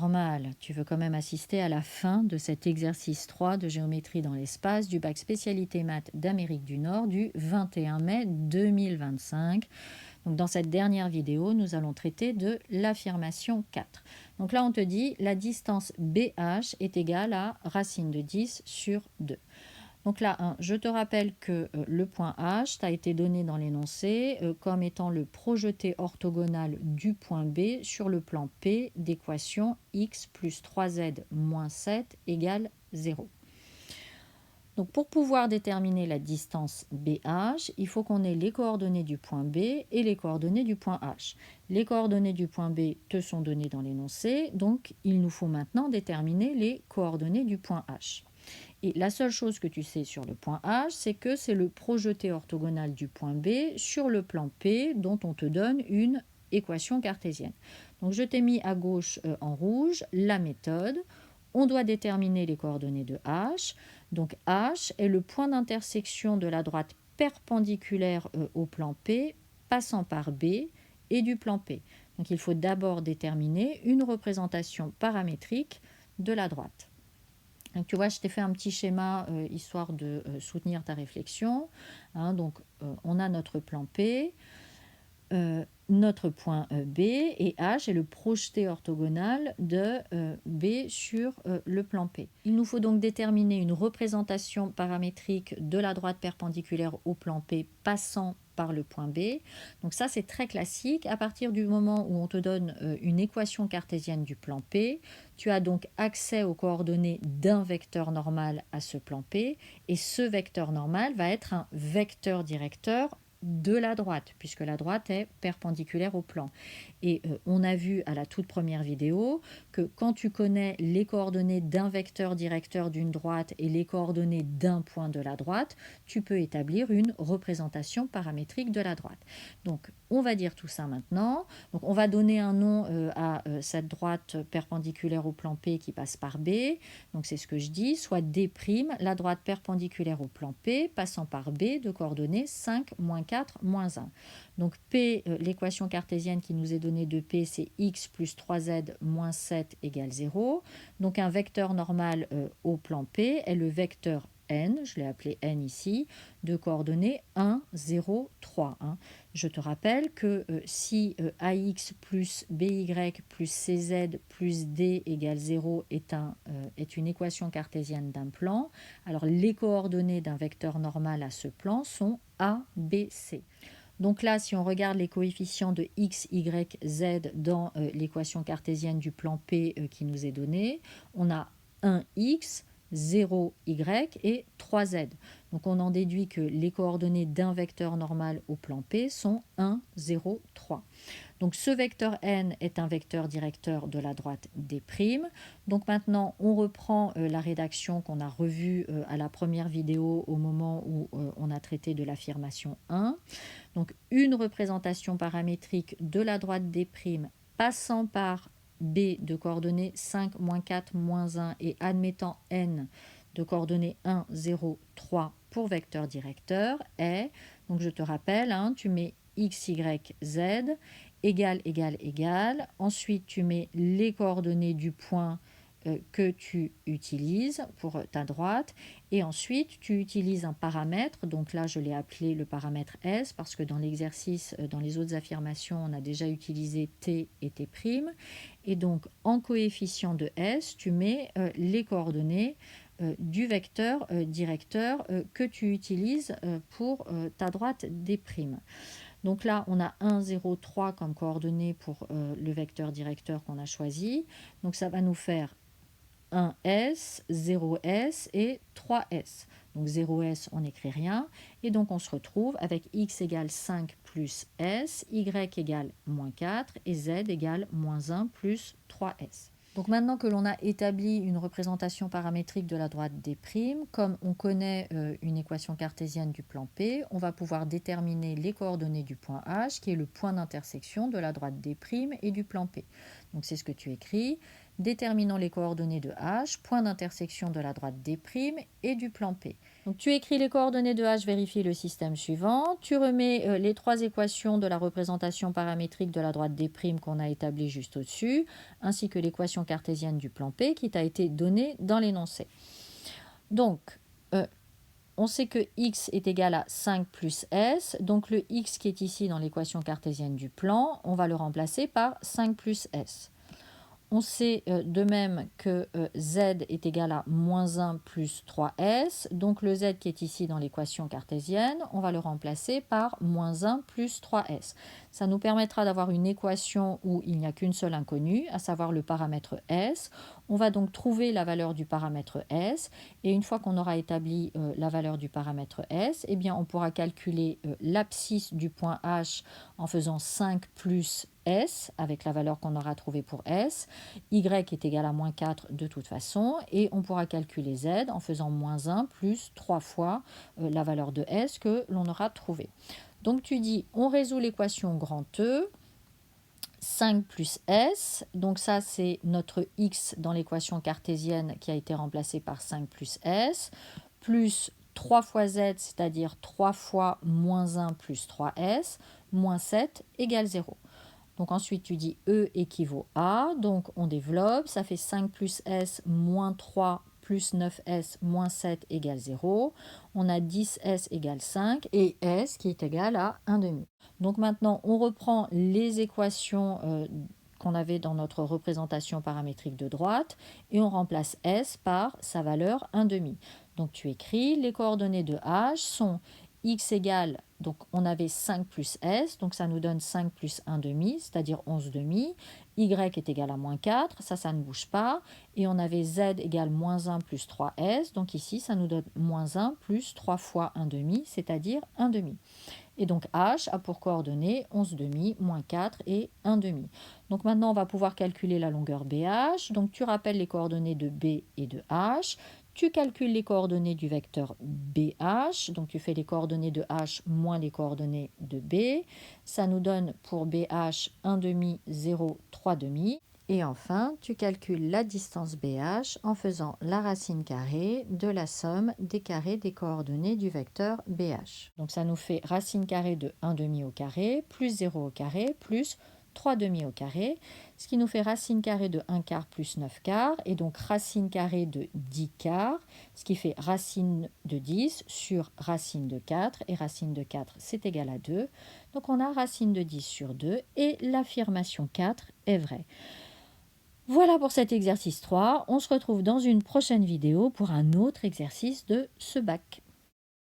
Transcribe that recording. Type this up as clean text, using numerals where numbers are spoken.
normal, tu veux quand même assister à la fin de cet exercice 3 de géométrie dans l'espace du bac spécialité maths d'Amérique du Nord du 21 mai 2025. Donc dans cette dernière vidéo, nous allons traiter de l'affirmation 4. Donc là, on te dit la distance BH est égale à racine de 10 sur 2. Donc là, je te rappelle que le point H t'a été donné dans l'énoncé comme étant le projeté orthogonal du point B sur le plan P d'équation x plus 3z moins 7 égale 0. Donc pour pouvoir déterminer la distance BH, il faut qu'on ait les coordonnées du point B et les coordonnées du point H. Les coordonnées du point B te sont données dans l'énoncé, donc il nous faut maintenant déterminer les coordonnées du point H. Et la seule chose que tu sais sur le point H, c'est que c'est le projeté orthogonal du point B sur le plan P dont on te donne une équation cartésienne. Donc je t'ai mis à gauche en rouge la méthode. On doit déterminer les coordonnées de H. Donc H est le point d'intersection de la droite perpendiculaire au plan P passant par B et du plan P. Donc il faut d'abord déterminer une représentation paramétrique de la droite. Donc, tu vois, je t'ai fait un petit schéma histoire de soutenir ta réflexion. Donc, on a notre plan P, notre point B, et H est le projeté orthogonal de B sur le plan P. Il nous faut donc déterminer une représentation paramétrique de la droite perpendiculaire au plan P passant par le point B. Donc ça, c'est très classique. À partir du moment où on te donne une équation cartésienne du plan P, tu as donc accès aux coordonnées d'un vecteur normal à ce plan P, et ce vecteur normal va être un vecteur directeur de la droite, puisque la droite est perpendiculaire au plan. Et on a vu à la toute première vidéo que quand tu connais les coordonnées d'un vecteur directeur d'une droite et les coordonnées d'un point de la droite, tu peux établir une représentation paramétrique de la droite. Donc, on va dire tout ça maintenant. Donc, on va donner un nom à cette droite perpendiculaire au plan P qui passe par B. Donc, c'est ce que je dis, soit D', la droite perpendiculaire au plan P passant par B de coordonnées 5, moins 4, moins 1. Donc, P, l'équation cartésienne qui nous est donnée de P, c'est x plus 3z moins 7 égale 0. Donc, un vecteur normal au plan P est le vecteur n, je l'ai appelé n ici, de coordonnées 1, 0, 3. Je te rappelle que si ax plus by plus cz plus d égale 0 est une équation cartésienne d'un plan, alors les coordonnées d'un vecteur normal à ce plan sont a, b, c. Donc là, si on regarde les coefficients de x, y, z dans l'équation cartésienne du plan P qui nous est donnée, on a 1x, 0y et 3z. Donc on en déduit que les coordonnées d'un vecteur normal au plan P sont 1, 0, 3. Donc ce vecteur n est un vecteur directeur de la droite D'. Donc maintenant, on reprend la rédaction qu'on a revue à la première vidéo au moment où on a traité de l'affirmation 1. Donc une représentation paramétrique de la droite D' passant par B de coordonnées 5, moins 4, moins 1 et admettant n de coordonnées 1, 0, 3 pour vecteur directeur est, donc je te rappelle, tu mets x, y, z égale, égale, égale. Ensuite, tu mets les coordonnées du point que tu utilises pour ta droite. Et ensuite, tu utilises un paramètre. Donc là, je l'ai appelé le paramètre S parce que dans l'exercice, dans les autres affirmations, on a déjà utilisé T et T'. Et donc, en coefficient de S, tu mets les coordonnées du vecteur directeur que tu utilises pour ta droite D'. Donc là, on a 1, 0, 3 comme coordonnées pour le vecteur directeur qu'on a choisi. Donc ça va nous faire 1s, 0s et 3s. Donc 0s, on n'écrit rien. Et donc on se retrouve avec x égale 5 plus s, y égale moins 4 et z égale moins 1 plus 3s. Donc maintenant que l'on a établi une représentation paramétrique de la droite D', comme on connaît une équation cartésienne du plan P, on va pouvoir déterminer les coordonnées du point H, qui est le point d'intersection de la droite D' et du plan P. Donc c'est ce que tu écris. déterminant les coordonnées de H, point d'intersection de la droite D' et du plan P. Donc tu écris les coordonnées de H, vérifie le système suivant, tu remets les trois équations de la représentation paramétrique de la droite D' qu'on a établie juste au-dessus, ainsi que l'équation cartésienne du plan P qui t'a été donnée dans l'énoncé. Donc, on sait que x est égal à 5 plus s, donc le x qui est ici dans l'équation cartésienne du plan, on va le remplacer par 5 plus s. On sait de même que z est égal à moins 1 plus 3s, donc le z qui est ici dans l'équation cartésienne, on va le remplacer par moins 1 plus 3s. Ça nous permettra d'avoir une équation où il n'y a qu'une seule inconnue, à savoir le paramètre s. On va donc trouver la valeur du paramètre s, et une fois qu'on aura établi la valeur du paramètre s, eh bien on pourra calculer l'abscisse du point H en faisant 5 plus s, avec la valeur qu'on aura trouvée pour s, y est égal à moins 4 de toute façon, et on pourra calculer z en faisant moins 1 plus 3 fois la valeur de s que l'on aura trouvée. Donc tu dis, on résout l'équation grand E, 5 plus s, donc ça c'est notre x dans l'équation cartésienne qui a été remplacée par 5 plus s, plus 3 fois z, c'est-à-dire 3 fois moins 1 plus 3s, moins 7 égale 0. Donc ensuite tu dis E équivaut à, donc on développe, ça fait 5 plus s moins 3 plus 9s moins 7 égale 0. On a 10s égale 5 et s qui est égal à 1,5. Donc maintenant on reprend les équations qu'on avait dans notre représentation paramétrique de droite et on remplace s par sa valeur 1,5. Donc tu écris les coordonnées de h sont x égale, donc on avait 5 plus s, donc ça nous donne 5 plus 1,5, c'est-à-dire 11,5. Y est égal à moins 4, ça ne bouge pas. Et on avait z égale moins 1 plus 3s, donc ici ça nous donne moins 1 plus 3 fois 1,5, c'est-à-dire 1,5. Et donc H a pour coordonnées 11,5, moins 4 et 1,5. Donc maintenant, on va pouvoir calculer la longueur BH. Donc tu rappelles les coordonnées de B et de H. Tu calcules les coordonnées du vecteur BH. Donc tu fais les coordonnées de H moins les coordonnées de B. Ça nous donne pour BH 1,5, 0, 3,5. Et enfin, tu calcules la distance BH en faisant la racine carrée de la somme des carrés des coordonnées du vecteur BH. Donc ça nous fait racine carrée de 1,5 au carré, plus 0 au carré, plus 3,5 au carré, ce qui nous fait racine carrée de 1 quart plus 9 quarts, et donc racine carrée de 10 quarts, ce qui fait racine de 10 sur racine de 4, et racine de 4 c'est égal à 2. Donc on a racine de 10 sur 2, et l'affirmation 4 est vraie. Voilà pour cet exercice 3. On se retrouve dans une prochaine vidéo pour un autre exercice de ce bac.